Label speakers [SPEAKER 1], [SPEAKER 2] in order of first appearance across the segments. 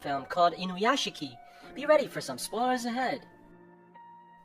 [SPEAKER 1] film called Inuyashiki. Be ready for some spoilers ahead.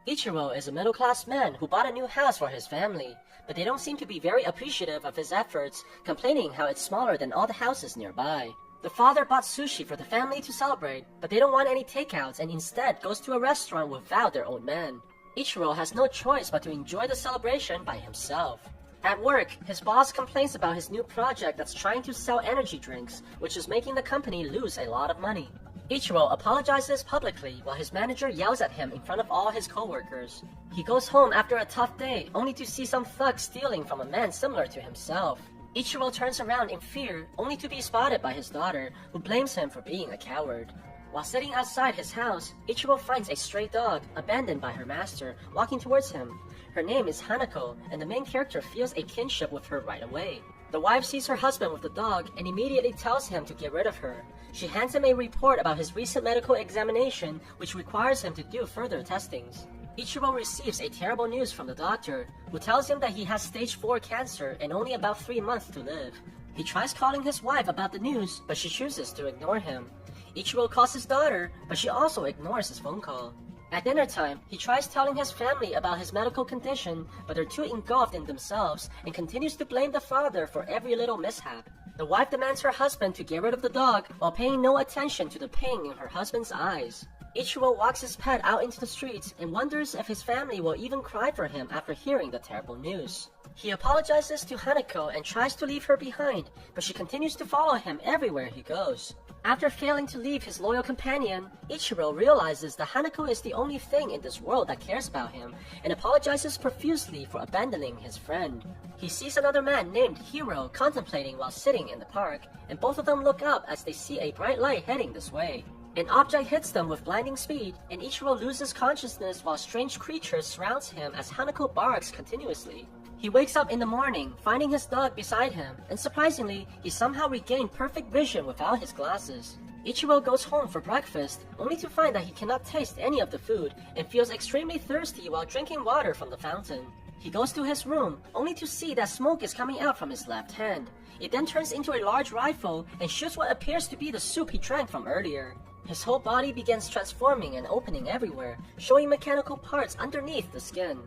[SPEAKER 1] Ichiro is a middle-class man who bought a new house for his family, but they don't seem to be very appreciative of his efforts, complaining how it's smaller than all the houses nearby. The father bought sushi for the family to celebrate, but they don't want any takeouts and instead goes to a restaurant without their old man. Ichiro has no choice but to enjoy the celebration by himself. At work, his boss complains about his new project that's trying to sell energy drinks, which is making the company lose a lot of money. Ichiro apologizes publicly while his manager yells at him in front of all his coworkers. He goes home after a tough day, only to see some thug stealing from a man similar to himself. Ichiro turns around in fear, only to be spotted by his daughter, who blames him for being a coward. While sitting outside his house, Ichiro finds a stray dog, abandoned by her master, walking towards him. Her name is Hanako, and the main character feels a kinship with her right away. The wife sees her husband with the dog and immediately tells him to get rid of her. She hands him a report about his recent medical examination, which requires him to do further testings. Ichiro receives a terrible news from the doctor, who tells him that he has stage 4 cancer and only about 3 months to live. He tries calling his wife about the news, but she chooses to ignore him. Ichiro calls his daughter, but she also ignores his phone call. At dinner time, he tries telling his family about his medical condition, but they're too engulfed in themselves and continues to blame the father for every little mishap. The wife demands her husband to get rid of the dog while paying no attention to the pain in her husband's eyes. Ichiro walks his pet out into the streets and wonders if his family will even cry for him after hearing the terrible news. He apologizes to Hanako and tries to leave her behind, but she continues to follow him everywhere he goes. After failing to leave his loyal companion, Ichiro realizes that Hanako is the only thing in this world that cares about him and apologizes profusely for abandoning his friend. He sees another man named Hiro contemplating while sitting in the park, and both of them look up as they see a bright light heading this way. An object hits them with blinding speed, and Ichiro loses consciousness while strange creatures surround him as Hanako barks continuously. He wakes up in the morning, finding his dog beside him, and surprisingly, he somehow regained perfect vision without his glasses. Ichiro goes home for breakfast, only to find that he cannot taste any of the food and feels extremely thirsty while drinking water from the fountain. He goes to his room, only to see that smoke is coming out from his left hand. It then turns into a large rifle and shoots what appears to be the soup he drank from earlier. His whole body begins transforming and opening everywhere, showing mechanical parts underneath the skin.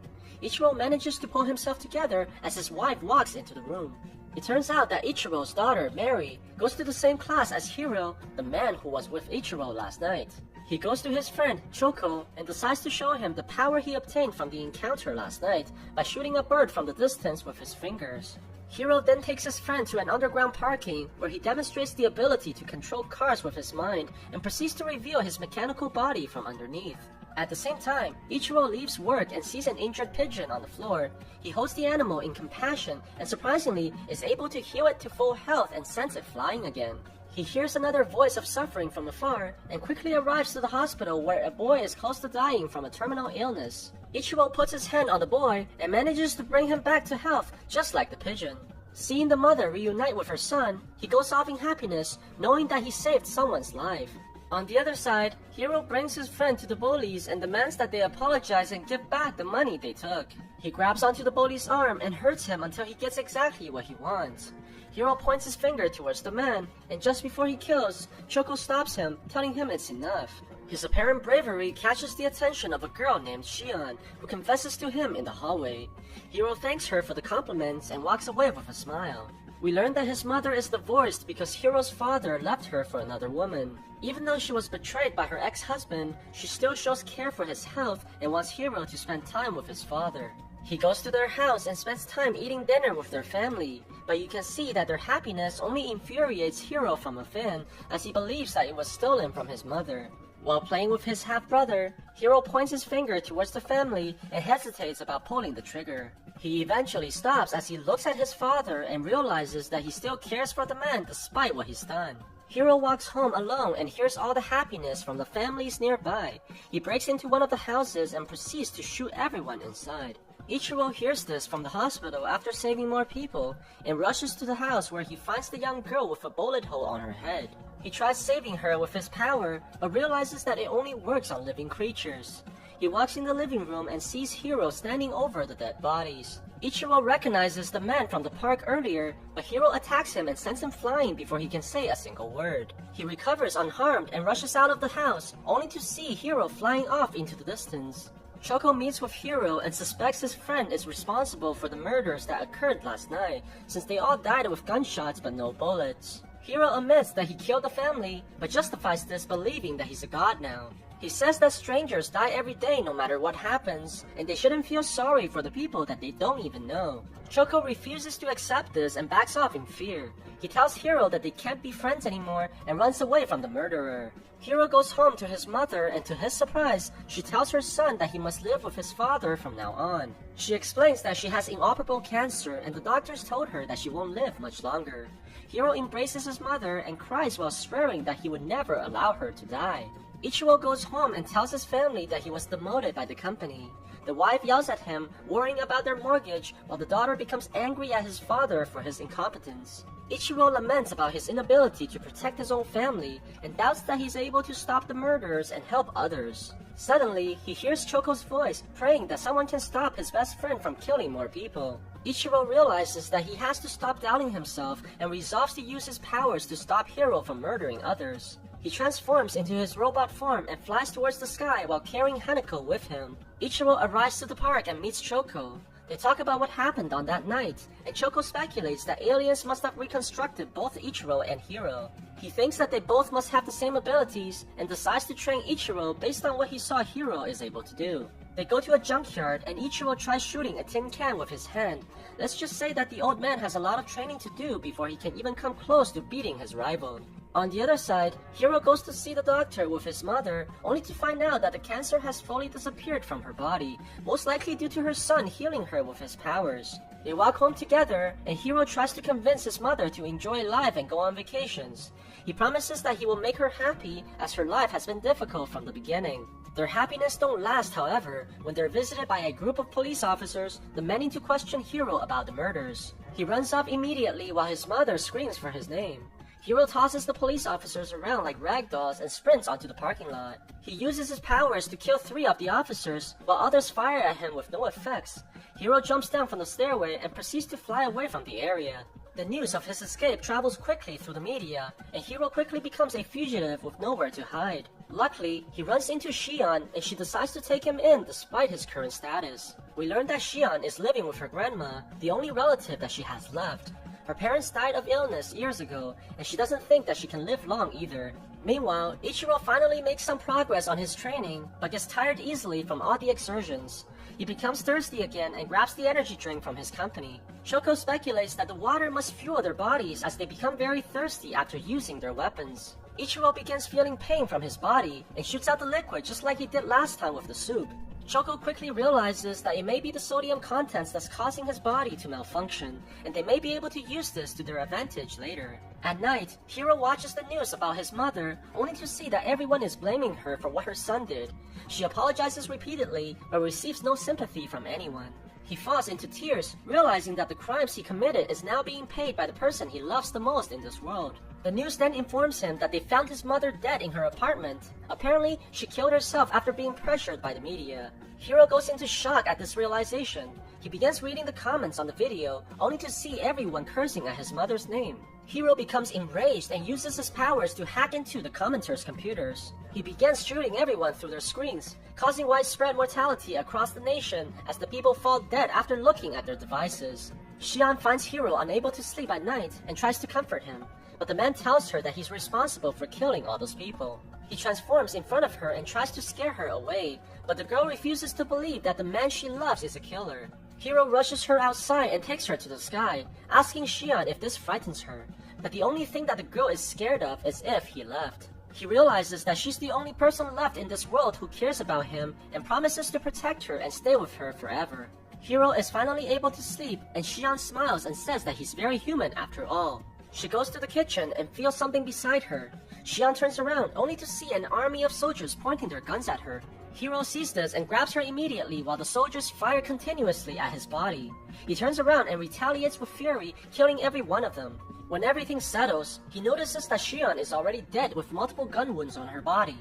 [SPEAKER 1] Ichiro manages to pull himself together as his wife walks into the room. It turns out that Ichiro's daughter, Mary, goes to the same class as Hiro, the man who was with Ichiro last night. He goes to his friend, Choko, and decides to show him the power he obtained from the encounter last night by shooting a bird from the distance with his fingers. Hiro then takes his friend to an underground parking where he demonstrates the ability to control cars with his mind and proceeds to reveal his mechanical body from underneath. At the same time, Ichiro leaves work and sees an injured pigeon on the floor. He holds the animal in compassion and surprisingly is able to heal it to full health and sends it flying again. He hears another voice of suffering from afar and quickly arrives to the hospital where a boy is close to dying from a terminal illness. Ichiro puts his hand on the boy and manages to bring him back to health just like the pigeon. Seeing the mother reunite with her son, he goes off in happiness knowing that he saved someone's life. On the other side, Hiro brings his friend to the bullies and demands that they apologize and give back the money they took. He grabs onto the bully's arm and hurts him until he gets exactly what he wants. Hiro points his finger towards the man, and just before he kills, Choko stops him, telling him it's enough. His apparent bravery catches the attention of a girl named Shion, who confesses to him in the hallway. Hiro thanks her for the compliments and walks away with a smile. We learn that his mother is divorced because Hiro's father left her for another woman. Even though she was betrayed by her ex-husband, she still shows care for his health and wants Hiro to spend time with his father. He goes to their house and spends time eating dinner with their family, but you can see that their happiness only infuriates Hiro from within, as he believes that it was stolen from his mother. While playing with his half-brother, Hiro points his finger towards the family and hesitates about pulling the trigger. He eventually stops as he looks at his father and realizes that he still cares for the man despite what he's done. Hiro walks home alone and hears all the happiness from the families nearby. He breaks into one of the houses and proceeds to shoot everyone inside. Ichiro hears this from the hospital after saving more people and rushes to the house where he finds the young girl with a bullet hole on her head. He tries saving her with his power, but realizes that it only works on living creatures. He walks in the living room and sees Hiro standing over the dead bodies. Ichiro recognizes the man from the park earlier, but Hiro attacks him and sends him flying before he can say a single word. He recovers unharmed and rushes out of the house, only to see Hiro flying off into the distance. Choco meets with Hiro and suspects his friend is responsible for the murders that occurred last night, since they all died with gunshots but no bullets. Hiro admits that he killed the family, but justifies this believing that he's a god now. He says that strangers die every day no matter what happens, and they shouldn't feel sorry for the people that they don't even know. Choco refuses to accept this and backs off in fear. He tells Hiro that they can't be friends anymore and runs away from the murderer. Hiro goes home to his mother, and to his surprise, she tells her son that he must live with his father from now on. She explains that she has inoperable cancer and the doctors told her that she won't live much longer. Hiro embraces his mother and cries while swearing that he would never allow her to die. Ichiro goes home and tells his family that he was demoted by the company. The wife yells at him, worrying about their mortgage, while the daughter becomes angry at his father for his incompetence. Ichiro laments about his inability to protect his own family and doubts that he's able to stop the murders and help others. Suddenly, he hears Choco's voice, praying that someone can stop his best friend from killing more people. Ichiro realizes that he has to stop doubting himself and resolves to use his powers to stop Hiro from murdering others. He transforms into his robot form and flies towards the sky while carrying Hanako with him. Ichiro arrives to the park and meets Choco. They talk about what happened on that night, and Choco speculates that aliens must have reconstructed both Ichiro and Hiro. He thinks that they both must have the same abilities and decides to train Ichiro based on what he saw Hiro is able to do. They go to a junkyard and Ichiro tries shooting a tin can with his hand. Let's just say that the old man has a lot of training to do before he can even come close to beating his rival. On the other side, Hiro goes to see the doctor with his mother, only to find out that the cancer has fully disappeared from her body, most likely due to her son healing her with his powers. They walk home together, and Hiro tries to convince his mother to enjoy life and go on vacations. He promises that he will make her happy, as her life has been difficult from the beginning. Their happiness don't last, however, when they're visited by a group of police officers demanding to question Hiro about the murders. He runs off immediately while his mother screams for his name. Hiro tosses the police officers around like ragdolls and sprints onto the parking lot. He uses his powers to kill 3 of the officers, while others fire at him with no effects. Hiro jumps down from the stairway and proceeds to fly away from the area. The news of his escape travels quickly through the media, and Hiro quickly becomes a fugitive with nowhere to hide. Luckily, he runs into Shion, and she decides to take him in despite his current status. We learn that Shion is living with her grandma, the only relative that she has left. Her parents died of illness years ago, and she doesn't think that she can live long either. Meanwhile, Ichiro finally makes some progress on his training, but gets tired easily from all the exertions. He becomes thirsty again and grabs the energy drink from his company. Choco speculates that the water must fuel their bodies as they become very thirsty after using their weapons. Ichiro begins feeling pain from his body and shoots out the liquid just like he did last time with the soup. Choco quickly realizes that it may be the sodium contents that's causing his body to malfunction, and they may be able to use this to their advantage later. At night, Hiro watches the news about his mother, only to see that everyone is blaming her for what her son did. She apologizes repeatedly, but receives no sympathy from anyone. He falls into tears, realizing that the crimes he committed is now being paid by the person he loves the most in this world. The news then informs him that they found his mother dead in her apartment. Apparently, she killed herself after being pressured by the media. Hiro goes into shock at this realization. He begins reading the comments on the video, only to see everyone cursing at his mother's name. Hiro becomes enraged and uses his powers to hack into the commenters' computers. He begins shooting everyone through their screens, causing widespread mortality across the nation as the people fall dead after looking at their devices. Shion finds Hiro unable to sleep at night and tries to comfort him, but the man tells her that he's responsible for killing all those people. He transforms in front of her and tries to scare her away, but the girl refuses to believe that the man she loves is a killer. Hiro rushes her outside and takes her to the sky, asking Shion if this frightens her, but the only thing that the girl is scared of is if he left. He realizes that she's the only person left in this world who cares about him and promises to protect her and stay with her forever. Hiro is finally able to sleep, and Shion smiles and says that he's very human after all. She goes to the kitchen and feels something beside her. Shion turns around only to see an army of soldiers pointing their guns at her. Hiro sees this and grabs her immediately while the soldiers fire continuously at his body. He turns around and retaliates with fury, killing every one of them. When everything settles, he notices that Shion is already dead with multiple gun wounds on her body.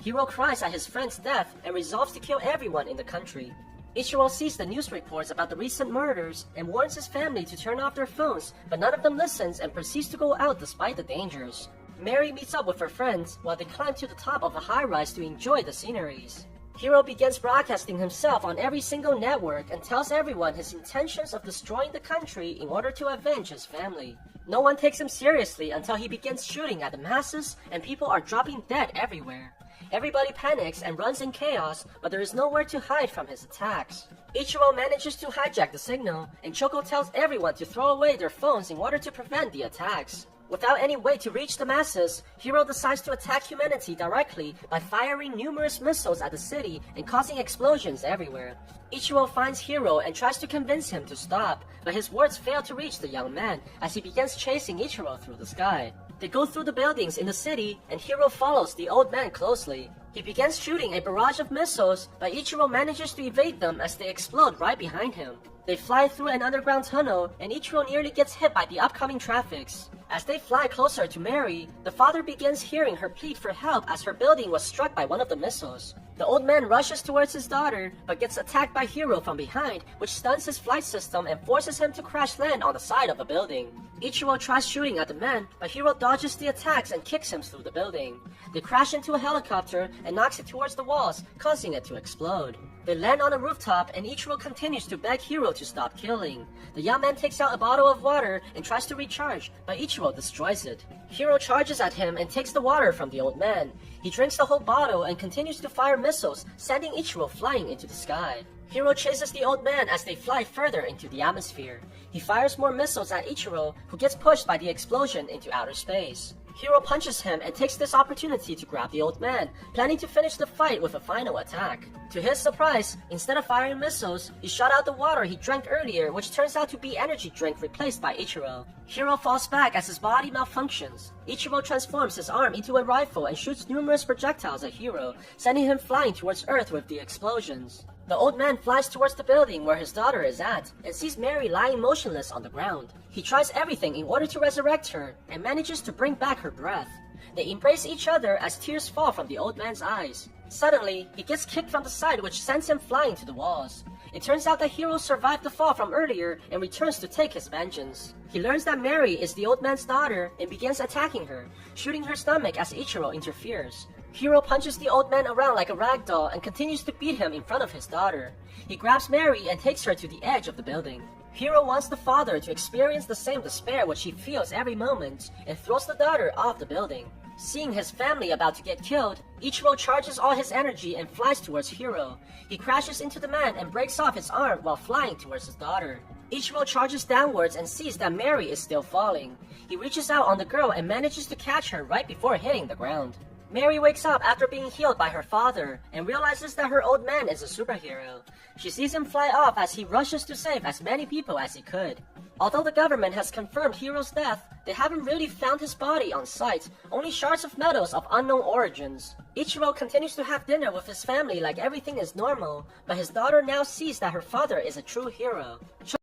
[SPEAKER 1] Hiro cries at his friend's death and resolves to kill everyone in the country. Ichiro sees the news reports about the recent murders and warns his family to turn off their phones, but none of them listens and proceeds to go out despite the dangers. Mary meets up with her friends while they climb to the top of a high-rise to enjoy the sceneries. Hiro begins broadcasting himself on every single network and tells everyone his intentions of destroying the country in order to avenge his family. No one takes him seriously until he begins shooting at the masses and people are dropping dead everywhere. Everybody panics and runs in chaos, but there is nowhere to hide from his attacks. Ichiro manages to hijack the signal, and Choco tells everyone to throw away their phones in order to prevent the attacks. Without any way to reach the masses, Hiro decides to attack humanity directly by firing numerous missiles at the city and causing explosions everywhere. Ichiro finds Hiro and tries to convince him to stop, but his words fail to reach the young man as he begins chasing Ichiro through the sky. They go through the buildings in the city, and Hiro follows the old man closely. He begins shooting a barrage of missiles, but Ichiro manages to evade them as they explode right behind him. They fly through an underground tunnel, and Ichiro nearly gets hit by the upcoming traffics. As they fly closer to Mary, the father begins hearing her plead for help as her building was struck by one of the missiles. The old man rushes towards his daughter, but gets attacked by Hiro from behind, which stuns his flight system and forces him to crash land on the side of a building. Ichiro tries shooting at the man, but Hiro dodges the attacks and kicks him through the building. They crash into a helicopter and knocks it towards the walls, causing it to explode. They land on a rooftop, and Ichiro continues to beg Hiro to stop killing. The young man takes out a bottle of water and tries to recharge, but Ichiro destroys it. Hiro charges at him and takes the water from the old man. He drinks the whole bottle and continues to fire missiles, sending Ichiro flying into the sky. Hiro chases the old man as they fly further into the atmosphere. He fires more missiles at Ichiro, who gets pushed by the explosion into outer space. Hiro punches him and takes this opportunity to grab the old man, planning to finish the fight with a final attack. To his surprise, instead of firing missiles, he shot out the water he drank earlier, which turns out to be energy drink replaced by Ichiro. Hiro falls back as his body malfunctions. Ichiro transforms his arm into a rifle and shoots numerous projectiles at Hiro, sending him flying towards Earth with the explosions. The old man flies towards the building where his daughter is at and sees Mary lying motionless on the ground. He tries everything in order to resurrect her and manages to bring back her breath. They embrace each other as tears fall from the old man's eyes. Suddenly, he gets kicked from the side, which sends him flying to the walls. It turns out that Hiro survived the fall from earlier and returns to take his vengeance. He learns that Mary is the old man's daughter and begins attacking her, shooting her stomach as Ichiro interferes. Hiro punches the old man around like a rag doll and continues to beat him in front of his daughter. He grabs Mary and takes her to the edge of the building. Hiro wants the father to experience the same despair which he feels every moment and throws the daughter off the building. Seeing his family about to get killed, Ichiro charges all his energy and flies towards Hiro. He crashes into the man and breaks off his arm while flying towards his daughter. Ichiro charges downwards and sees that Mary is still falling. He reaches out on the girl and manages to catch her right before hitting the ground. Mary wakes up after being healed by her father and realizes that her old man is a superhero. She sees him fly off as he rushes to save as many people as he could. Although the government has confirmed Hiro's death, they haven't really found his body on site, only shards of metals of unknown origins. Ichiro continues to have dinner with his family like everything is normal, but his daughter now sees that her father is a true hero.